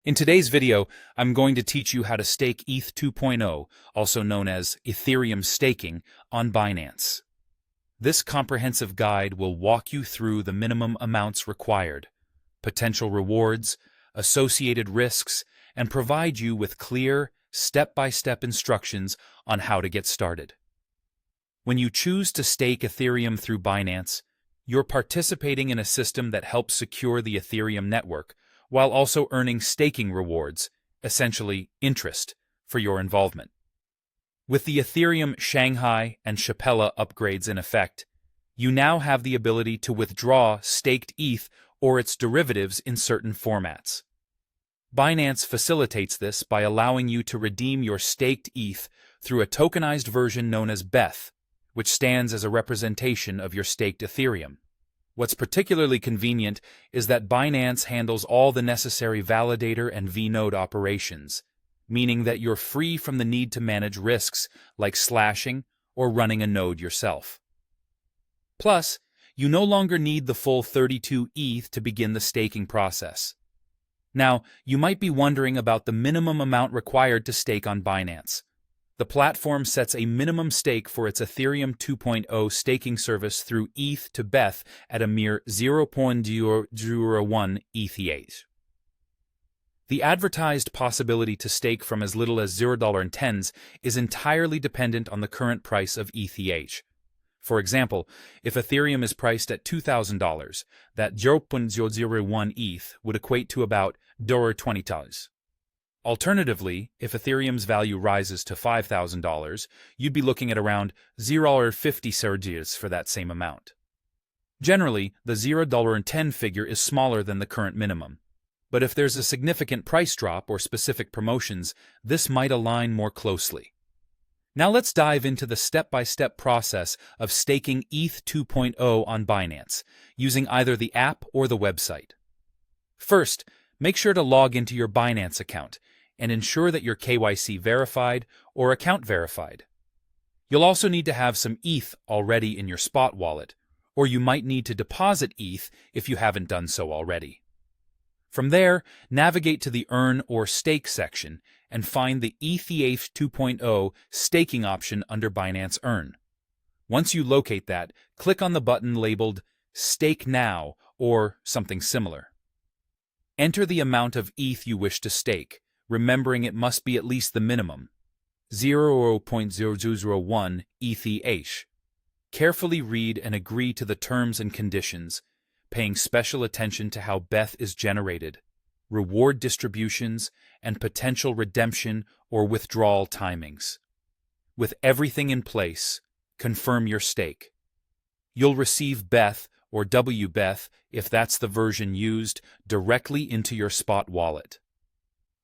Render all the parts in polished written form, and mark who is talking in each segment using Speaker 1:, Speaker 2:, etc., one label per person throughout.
Speaker 1: In today's video, I'm going to teach you how to stake ETH 2.0, also known as Ethereum staking, on Binance. This comprehensive guide will walk you through the minimum amounts required, potential rewards, associated risks, and provide you with clear, step-by-step instructions on how to get started. When you choose to stake Ethereum through Binance, you're participating in a system that helps secure the Ethereum network, while also earning staking rewards, essentially interest, for your involvement. With the Ethereum Shanghai and Shapella upgrades in effect, you now have the ability to withdraw staked ETH or its derivatives in certain formats. Binance facilitates this by allowing you to redeem your staked ETH through a tokenized version known as BETH, which stands as a representation of your staked Ethereum. What's particularly convenient is that Binance handles all the necessary validator and vNode operations, meaning that you're free from the need to manage risks like slashing or running a node yourself. Plus, you no longer need the full 32 ETH to begin the staking process. Now, you might be wondering about the minimum amount required to stake on Binance. The platform sets a minimum stake for its Ethereum 2.0 staking service through ETH to BETH at a mere 0.001 ETH. The advertised possibility to stake from as little as $0.10 is entirely dependent on the current price of ETH. For example, if Ethereum is priced at $2,000, that 0.001 ETH would equate to about $20. Alternatively, if Ethereum's value rises to $5,000, you'd be looking at around $0.50 for that same amount. Generally, the $0.10 figure is smaller than the current minimum, but if there's a significant price drop or specific promotions, this might align more closely. Now let's dive into the step-by-step process of staking ETH 2.0 on Binance, using either the app or the website. First, make sure to log into your Binance account and ensure that you're KYC verified or account verified. You'll also need to have some ETH already in your spot wallet, or you might need to deposit ETH if you haven't done so already. From there, navigate to the Earn or Stake section and find the ETH 2.0 staking option under Binance Earn. Once you locate that, click on the button labeled Stake Now or something similar. Enter the amount of ETH you wish to stake, remembering it must be at least the minimum, 0.001 ETH. Carefully read and agree to the terms and conditions, paying special attention to how BETH is generated, reward distributions, and potential redemption or withdrawal timings. With everything in place, confirm your stake. You'll receive BETH or WBETH, if that's the version used, directly into your spot wallet.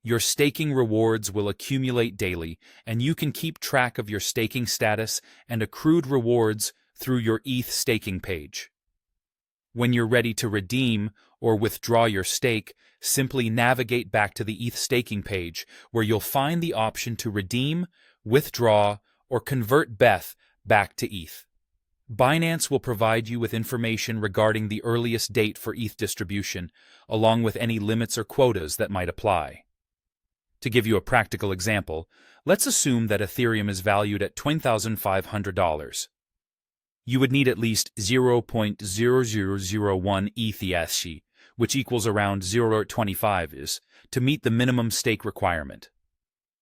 Speaker 1: Your staking rewards will accumulate daily, and you can keep track of your staking status and accrued rewards through your ETH staking page. When you're ready to redeem or withdraw your stake, simply navigate back to the ETH staking page, where you'll find the option to redeem, withdraw, or convert BETH back to ETH. Binance will provide you with information regarding the earliest date for ETH distribution, along with any limits or quotas that might apply. To give you a practical example, let's assume that Ethereum is valued at $20,500. You would need at least 0.0001 ETH, which equals around 0.25, to meet the minimum stake requirement.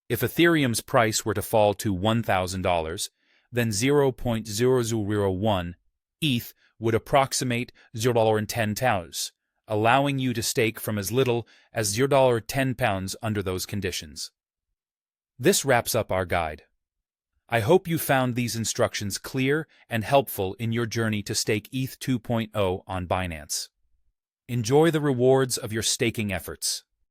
Speaker 1: If Ethereum's price were to fall to $1,000, then 0.001 ETH would approximate $0.10, allowing you to stake from as little as $0.10 under those conditions. This wraps up our guide. I hope you found these instructions clear and helpful in your journey to stake ETH 2.0 on Binance. Enjoy the rewards of your staking efforts.